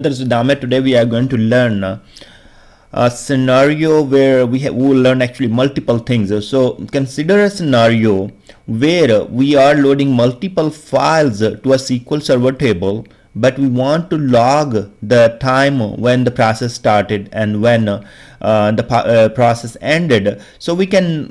Today we are going to learn a scenario where we will learn actually multiple things. So consider a scenario where we are loading multiple files to a SQL Server table, but we want to log the time when the process started and when the process ended, so we can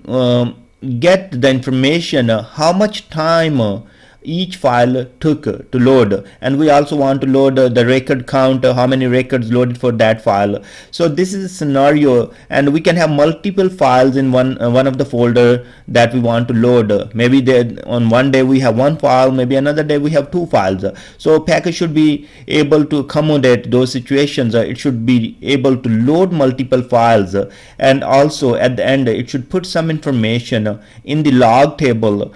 get the information how much time each file took to load, and we also want to load the record count, how many records loaded for that file. So this is a scenario, and we can have multiple files in one of the folder that we want to load. Maybe on one day we have one file, maybe another day we have two files. So package should be able to accommodate those situations. It should be able to load multiple files, and also at the end it should put some information in the log table,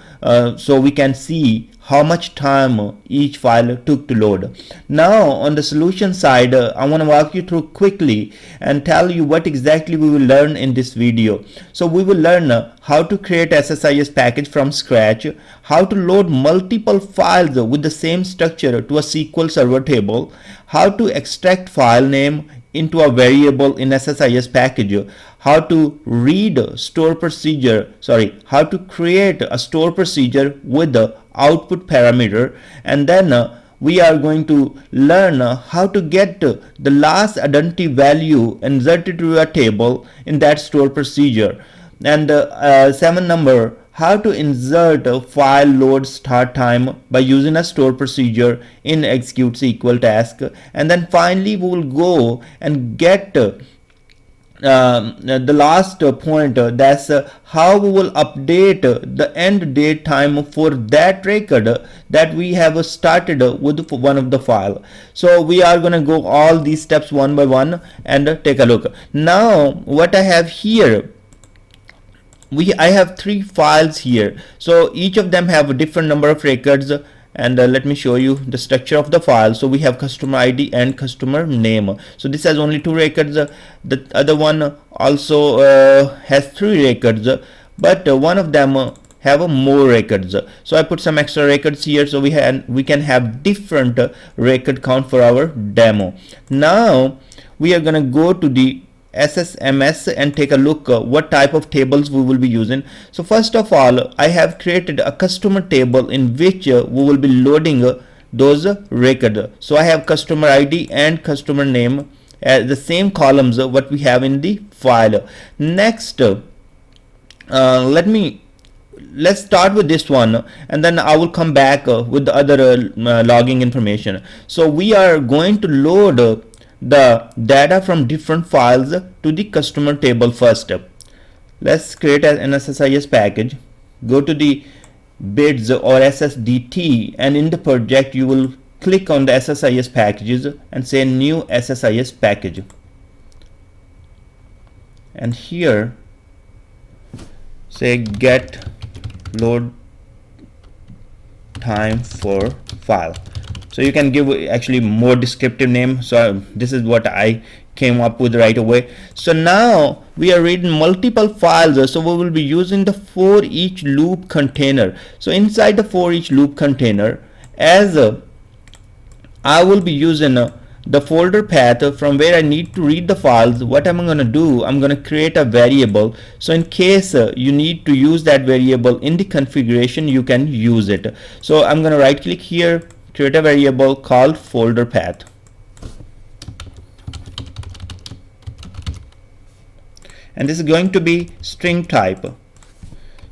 so we can see how much time each file took to load. Now on the solution side, I want to walk you through quickly and tell you what exactly we will learn in this video. So we will learn how to create SSIS package from scratch, how to load multiple files with the same structure to a SQL Server table, how to extract file name into a variable in SSIS package, how to how to create a store procedure with the output parameter, and then we are going to learn how to get the last identity value inserted to a table in that store procedure, and 7 number, how to insert a file load start time by using a store procedure in execute SQL task. And then finally we will go and get the last point, that's how we will update the end date time for that record that we have started with one of the file. So we are going to go all these steps one by one and take a look. Now what I have here, I have 3 files here, so each of them have a different number of records, and let me show you the structure of the file. So we have customer ID and customer name. So this has only 2 records. The other one also has 3 records, but one of them have more records. So I put some extra records here, so we can have different record count for our demo. Now we are gonna go to the SSMS and take a look what type of tables we will be using. So first of all, I have created a customer table in which we will be loading those records. So I have customer ID and customer name as the same columns what we have in the file. Next, let's start with this one, and then I will come back with the other logging information. So we are going to load the data from different files to the customer table first. Let's create an SSIS package. Go to the bids or SSDT, and in the project you will click on the SSIS packages and say new SSIS package, and here say get load time for file. So you can give actually more descriptive name. So this is what I came up with right away. So now we are reading multiple files, so we will be using the for each loop container. So inside the for each loop container, as I will be using the folder path from where I need to read the files, what I'm going to do, I'm going to create a variable. So in case you need to use that variable in the configuration, you can use it. So I'm going to right click here, create a variable called folder path, and this is going to be string type.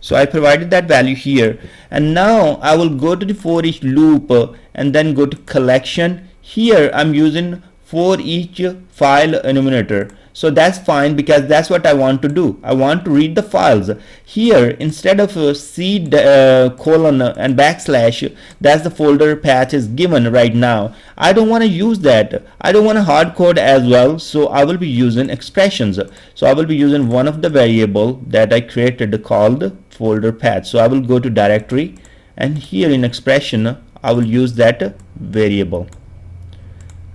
So I provided that value here, and now I will go to the for each loop and then go to collection. Here I'm using for each file enumerator. So that's fine, because that's what I want to do. I want to read the files. Here instead of C colon and backslash, that's the folder path is given right now. I don't want to use that. I don't want to hard code as well, so I will be using expressions. So I will be using one of the variable that I created called folder path. So I will go to directory, and here in expression I will use that variable.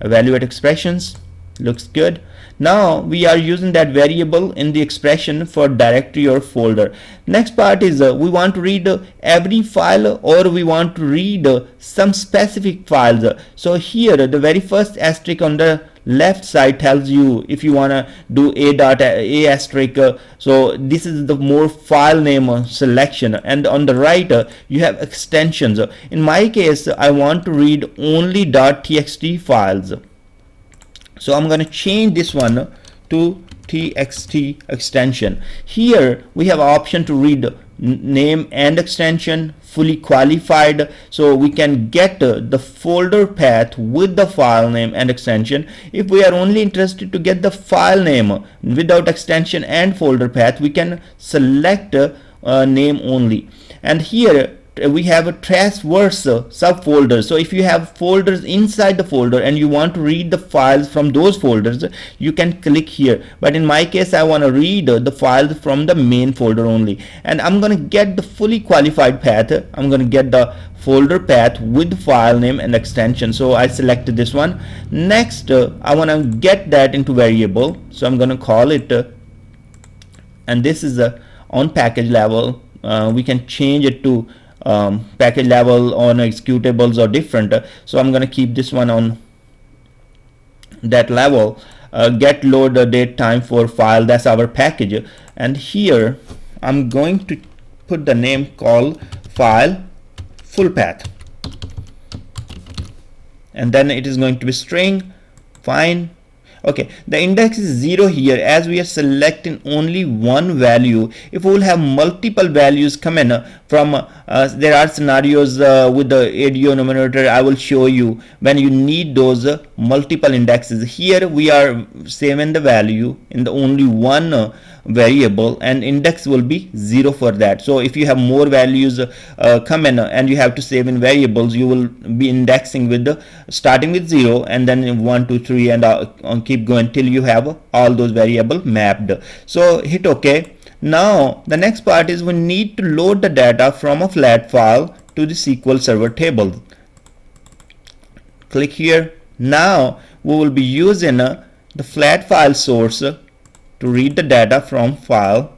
Evaluate expressions, Looks good. Now we are using that variable in the expression for directory or folder. Next part is we want to read every file, or we want to read some specific files. So here the very first asterisk on the left side tells you if you want to do a asterisk. So this is the more file name selection, and on the right you have extensions. In my case, I want to read only .txt files. So I'm going to change this one to txt extension. Here we have option to read name and extension, fully qualified, so we can get the folder path with the file name and extension. If we are only interested to get the file name without extension and folder path, we can select name only. And here we have a transverse subfolder. So if you have folders inside the folder and you want to read the files from those folders, you can click here. But in my case, I want to read the files from the main folder only, and I'm going to get the fully qualified path. I'm going to get the folder path with file name and extension, so I selected this one. Next I want to get that into variable, so I'm going to call it and this is on package level. We can change it to package level on executables or different, so I'm going to keep this one on that level. Get load date time for file, that's our package, and here I'm going to put the name called file full path, and then it is going to be string. Fine. Okay, the index is 0 here as we are selecting only one value. If we will have multiple values come in from there are scenarios with the ADO numerator. I will show you when you need those multiple indexes. Here we are saving the value in the only one variable, and index will be 0 for that. So if you have more values come in and you have to save in variables, you will be indexing with the starting with 0 and then 1 2 3 and keep going till you have all those variables mapped. So hit OK. Now the next part is we need to load the data from a flat file to the SQL Server Table. Click here. Now we will be using the flat file source to read the data from file.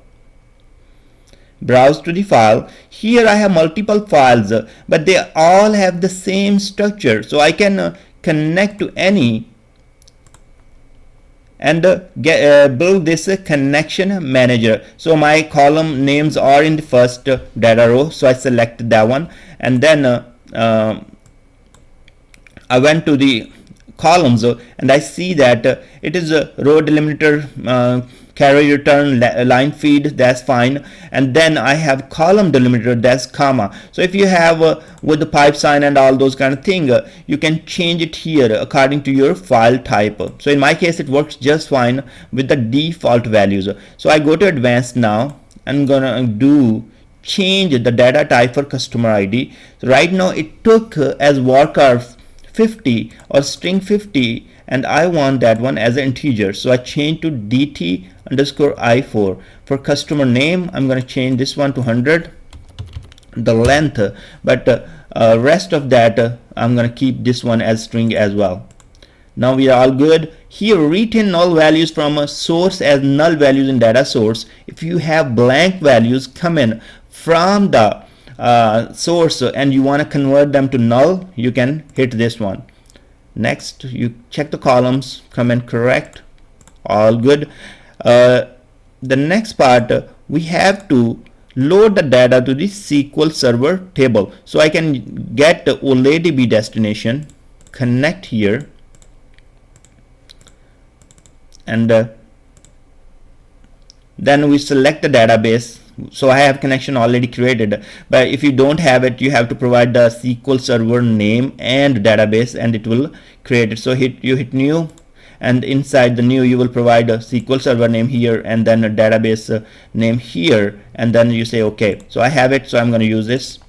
Browse to the file. Here I have multiple files, but they all have the same structure, so I can connect to any and build this connection manager. So my column names are in the first data row, so I selected that one, and then I went to the columns and I see that it is a row delimiter, carry return, line feed, that's fine, and then I have column delimiter, that's comma. So if you have with the pipe sign and all those kind of thing, you can change it here according to your file type. So in my case it works just fine with the default values. So I go to advanced now. I'm gonna do change the data type for customer ID. So right now it took as varchar 50 or string 50, and I want that one as an integer, so I change to dt_i4. For customer name, I'm going to change this one to 100, the length, but rest of that I'm going to keep this one as string as well. Now we are all good. Here retain null values from a source as null values in data source. If you have blank values come in from the source and you want to convert them to null, you can hit this one. Next, you check the columns, come in correct, all good. The next part, we have to load the data to the SQL Server Table. So I can get the OLEDB destination, connect here, and then we select the database. So I have connection already created, but if you don't have it, you have to provide the SQL Server name and database, and it will create it. So you hit new, and inside the new you will provide a SQL Server name here and then a database name here, and then you say OK. So I have it, so I'm going to use this.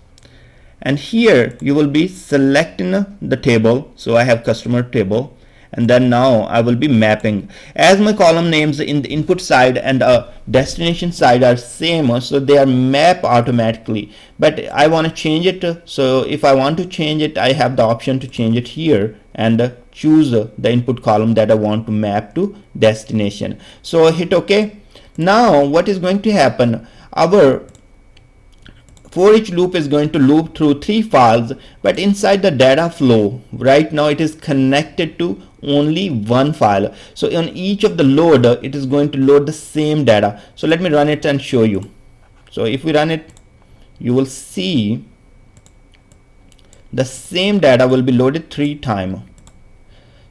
And here you will be selecting the table. So I have customer table, and then now I will be mapping. As my column names in the input side and destination side are same, so they are mapped automatically, but I want to change it. So if I want to change it, I have the option to change it here and choose the input column that I want to map to destination. So hit OK. Now what is going to happen, our for each loop is going to loop through 3 files, but inside the data flow right now it is connected to only one file. So on each of the load it is going to load the same data. So let me run it and show you. So if we run it, you will see the same data will be loaded 3 times.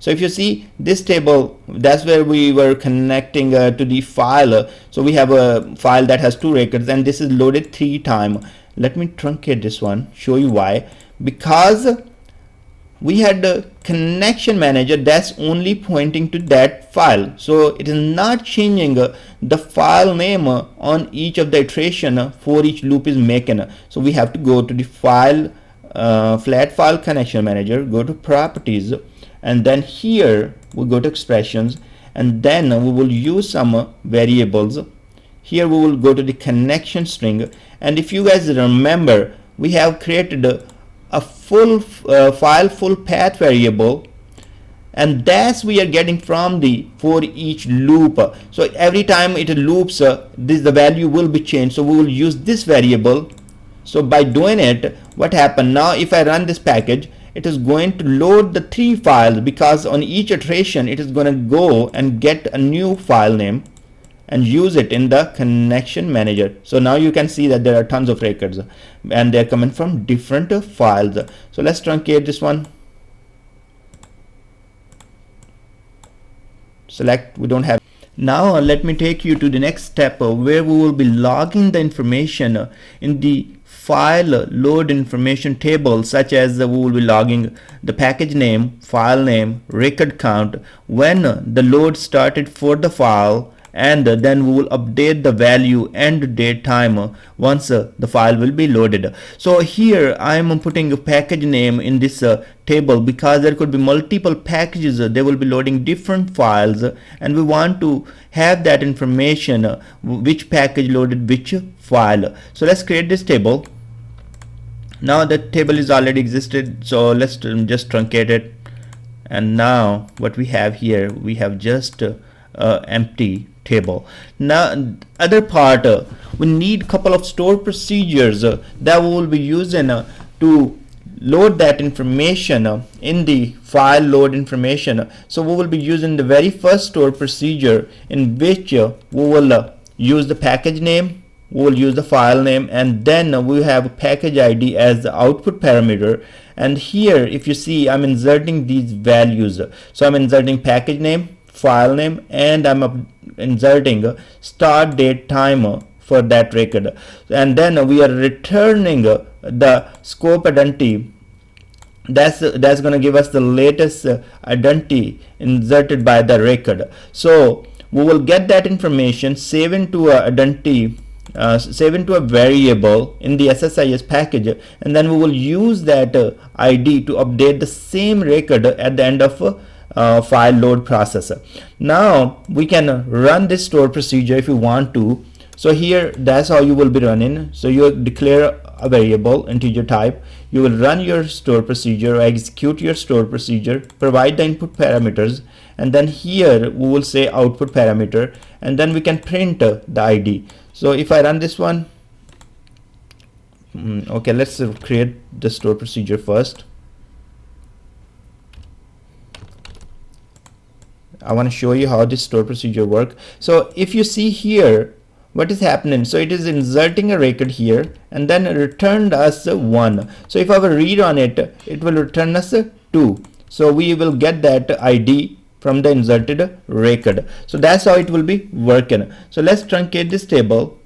So if you see this table, that's where we were connecting to the file. So we have a file that has 2 records and this is loaded 3 times. Let me truncate this one, show you why. Because we had the connection manager that's only pointing to that file. So it is not changing the file name on each of the iteration for each loop is making. So we have to go to the file, flat file connection manager, go to properties, and then here we go to expressions, and then we will use some variables. Here we will go to the connection string, and if you guys remember, we have created a full file full path variable, and that's we are getting from the for each loop. So every time it loops, the value will be changed, so we will use this variable. So by doing it, what happened now, if I run this package, it is going to load the 3 files, because on each iteration it is going to go and get a new file name and use it in the connection manager. So now you can see that there are tons of records and they're coming from different files. So let's truncate this one, select, we don't have. Now let me take you to the next step where we will be logging the information in the file load information table, such as we will be logging the package name, file name, record count, when the load started for the file, and then we will update the value and date time once the file will be loaded. So here I am putting a package name in this table because there could be multiple packages, they will be loading different files, and we want to have that information which package loaded which file. So let's create this table. Now the table is already existed, so let's just truncate it, and now what we have here, we have just empty table. Now other part, we need couple of store procedures that we will be using to load that information in the file load information. So we will be using the very first store procedure, in which we will use the package name, we will use the file name, and then we have a package ID as the output parameter. And here if you see, I'm inserting these values. So I'm inserting package name, file name, and I'm inserting start date time for that record, and then we are returning the scope identity. That's going to give us the latest identity inserted by the record. So we will get that information, save into a identity, save into a variable in the SSIS package, and then we will use that ID to update the same record at the end of file load process. Now we can run this store procedure if you want to. So here that's how you will be running. So you declare a variable integer type, you will run your store procedure or execute your store procedure, provide the input parameters, and then here we will say output parameter, and then we can print the ID. So if I run this one, okay, let's create the store procedure first. I want to show you how this store procedure works. So if you see here what is happening, so it is inserting a record here and then returned us 1. So if I will read on it, it will return us 2. So we will get that ID from the inserted record. So that's how it will be working. So let's truncate this table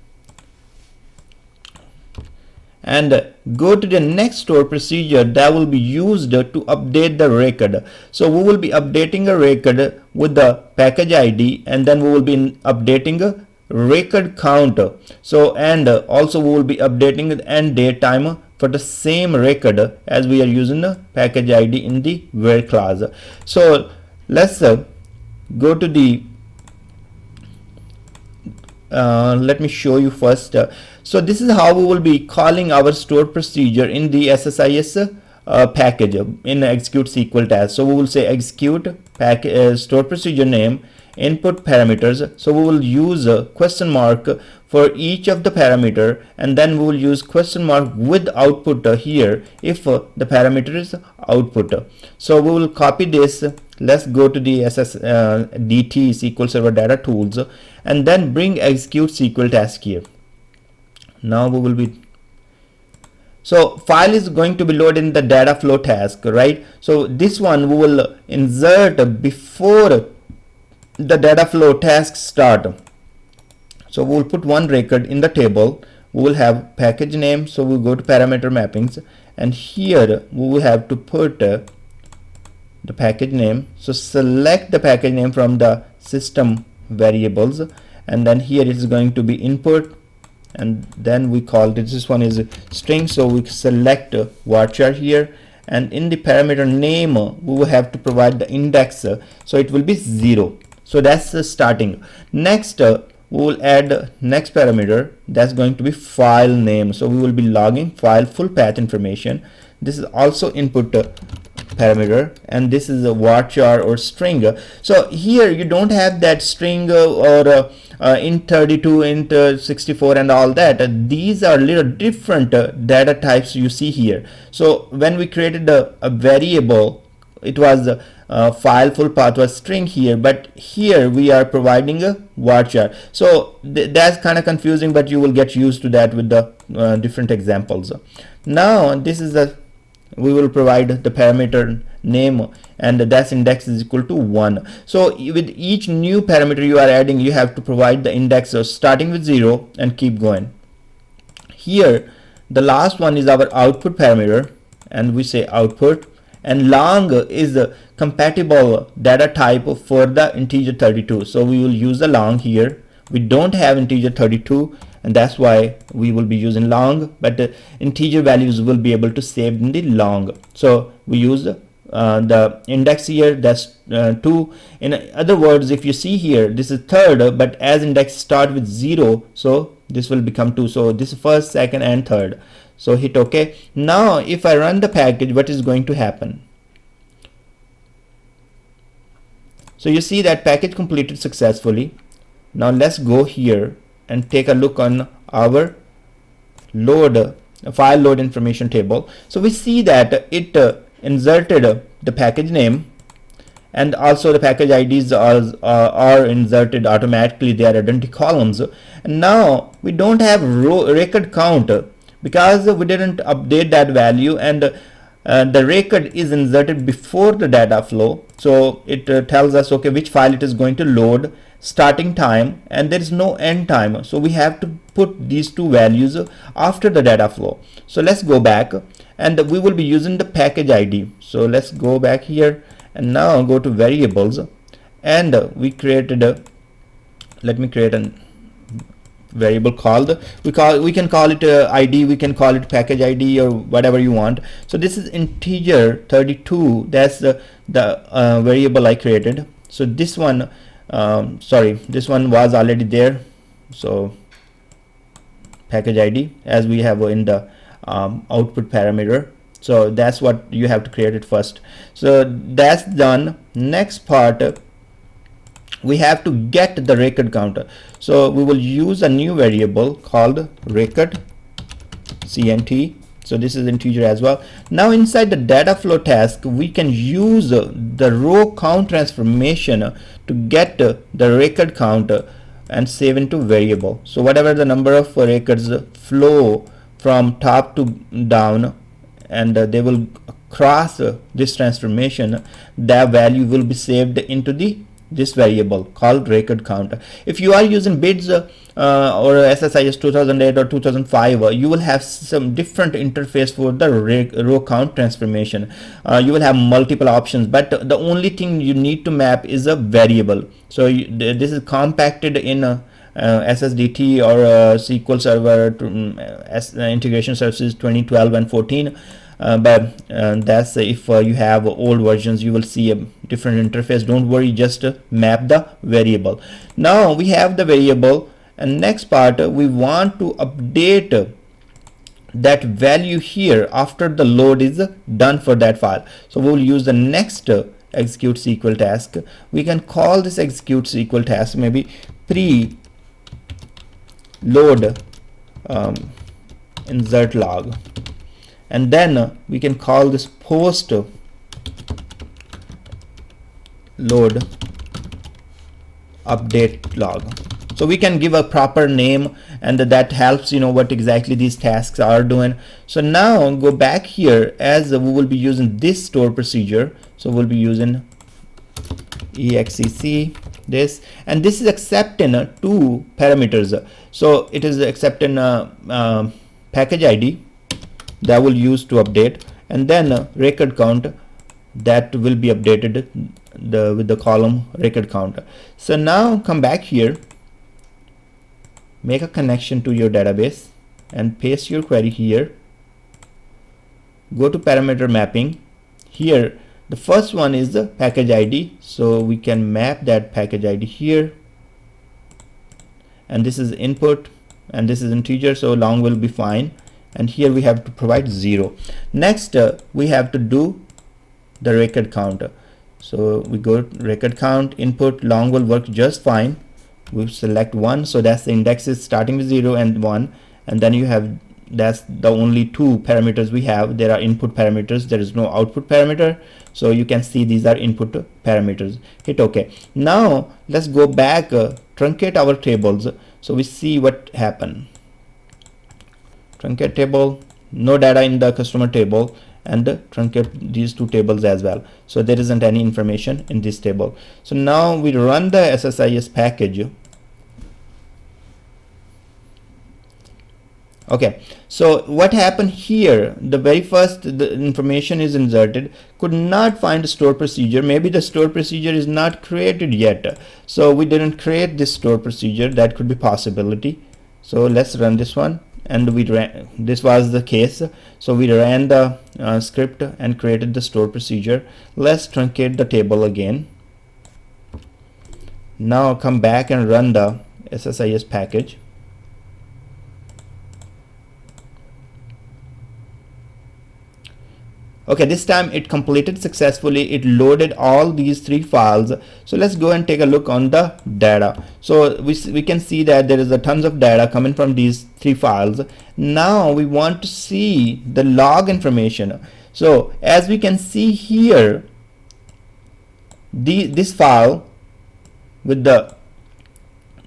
and go to the next store procedure that will be used to update the record. So we will be updating a record with the package ID, and then we will be updating a record count. So and also we will be updating the end date time for the same record as we are using the package ID in the where class. So let's go to the let me show you first. So this is how we will be calling our store procedure in the SSIS package in execute SQL task. So we will say execute store procedure name input parameters. So we will use a question mark for each of the parameter, and then we will use question mark with output here if the parameter is output. So we will copy this. Let's go to the SSDT SQL Server Data Tools and then bring execute SQL task here. Now we will be, so file is going to be loaded in the data flow task, right? So this one we will insert before the data flow task start. So we will put one record in the table. We will have package name. So we'll go to parameter mappings, and here we will have to put the package name. So select the package name from the system variables, and then here it is going to be input, and then we call this one is string. So we select varchar here, and in the parameter name we will have to provide the index, so it will be 0. So that's starting. Next we will add next parameter, that's going to be file name. So we will be logging file full path information. This is also input parameter, and this is a varchar or string. So here you don't have that string or int 32, int 64 and all that. These are little different data types you see here. So when we created a variable, it was file full path was string here, but here we are providing a varchar. So that's kind of confusing, but you will get used to that with the different examples. Now this is the, we will provide the parameter name, and that's index is equal to 1. So with each new parameter you are adding, you have to provide the index starting with 0 and keep going. Here the last one is our output parameter, and we say output, and long is the compatible data type for the integer 32. So we will use the long here. We don't have integer 32, and that's why we will be using long, but the integer values will be able to save in the long. So we use the index here, that's 2. In other words, if you see here, this is third, but as index start with 0, so this will become 2. So this is first, second and third. So hit OK. Now if I run the package, what is going to happen? So you see that package completed successfully. Now let's go here and take a look on our load file load information table. So we see that it inserted the package name, and also the package IDs are inserted automatically. They are identity columns. And now we don't have record count because we didn't update that value, and the record is inserted before the data flow. So it tells us okay which file it is going to load, starting time, and there is no end time. So we have to put these two values after the data flow. So let's go back, and we will be using the package ID. So let's go back here and now go to variables, and we created let me create a variable called, we can call it ID, we can call it package ID or whatever you want. So this is integer 32, that's the variable I created. So this one sorry, this one was already there. So package ID as we have in the output parameter. So that's what you have to create it first. So that's done. Next part, we have to get the record counter. So we will use a new variable called record CNT. So this is integer as well. Now inside the data flow task, we can use the row count transformation to get the record count and save into variable. So whatever the number of records flow from top to down, and they will cross this transformation, that value will be saved into this variable called record count. If you are using BIDS or SSIS 2008 or 2005, you will have some different interface for the row count transformation. You will have multiple options, but the only thing you need to map is a variable. So this is compacted in SSDT or SQL Server Integration Services 2012 and 14. But that's if you have old versions, you will see a different interface. Don't worry, just map the variable. Now we have the variable, and next part we want to update that value here after the load is done for that file. So we'll use the next execute SQL task. We can call this execute SQL task maybe pre-load insert log, and then we can call this post load update log. So we can give a proper name, and that helps what exactly these tasks are doing. So now go back here, as we will be using this store procedure. So we'll be using exec this, and this is accepting two parameters. So it is accepting package ID that will use to update, and then record count that will be updated with the column record count. So now come back here, make a connection to your database and paste your query here. Go to parameter mapping. Here the first one is the package ID, so we can map that package ID here, and this is input and this is integer, so long will be fine, and here we have to provide 0. Next we have to do the record count. So we go record count, input long will work just fine. We select 1, so that's the index is starting with 0 and 1, and then you have, that's the only two parameters we have. There are input parameters, there is no output parameter, so you can see these are input parameters. Hit OK. Now let's go back, truncate our tables, so we see what happened. Truncate table, no data in the customer table, and truncate these two tables as well, so there isn't any information in this table. So now we run the SSIS package. Okay, so what happened here, the very first the information is inserted, could not find a store procedure. Maybe the store procedure is not created yet, so we didn't create this store procedure. That could be possibility. So let's run this one, and we ran, this was the case, so we ran the script and created the store procedure. Let's truncate the table again. Now come back and run the SSIS package. Okay, this time it completed successfully. It loaded all these 3 files. So let's go and take a look on the data. So we can see that there is a tons of data coming from these 3 files. Now we want to see the log information. So as we can see here, this file with the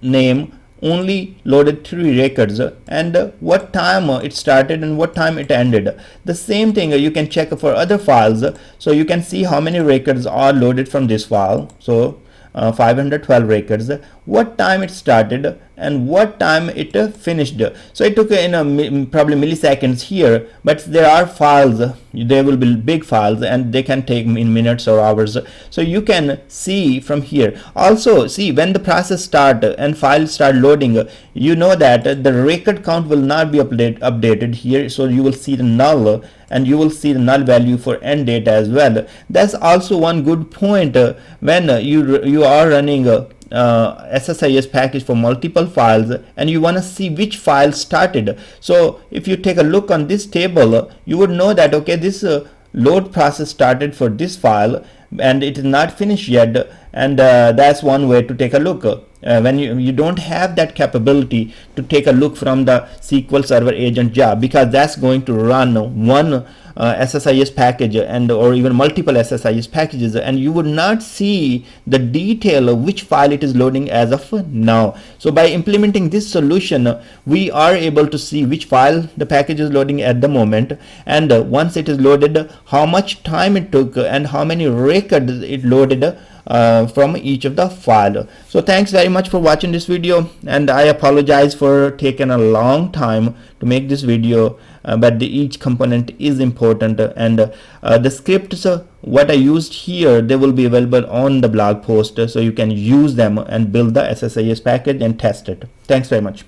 name only loaded 3 records, and what time it started and what time it ended. The same thing you can check for other files, so you can see how many records are loaded from this file. So 512 records, what time it started and what time it finished. So it took in probably milliseconds here, but there are files, there will be big files, and they can take in minutes or hours. So you can see from here. Also see, when the process start and files start loading, you know that the record count will not be updated here, so you will see the null, and you will see the null value for end date as well. That's also one good point when you are running SSIS package for multiple files and you want to see which file started. So if you take a look on this table, you would know that okay, this load process started for this file and it is not finished yet, and that's one way to take a look. When you don't have that capability to take a look from the SQL Server agent job, because that's going to run one SSIS package and or even multiple SSIS packages, and you would not see the detail of which file it is loading as of now. So by implementing this solution, we are able to see which file the package is loading at the moment, and once it is loaded, how much time it took and how many records it loaded from each of the file. So thanks very much for watching this video, and I apologize for taking a long time to make this video, but each component is important, and the scripts what I used here, they will be available on the blog post, so you can use them and build the SSIS package and test it. Thanks very much.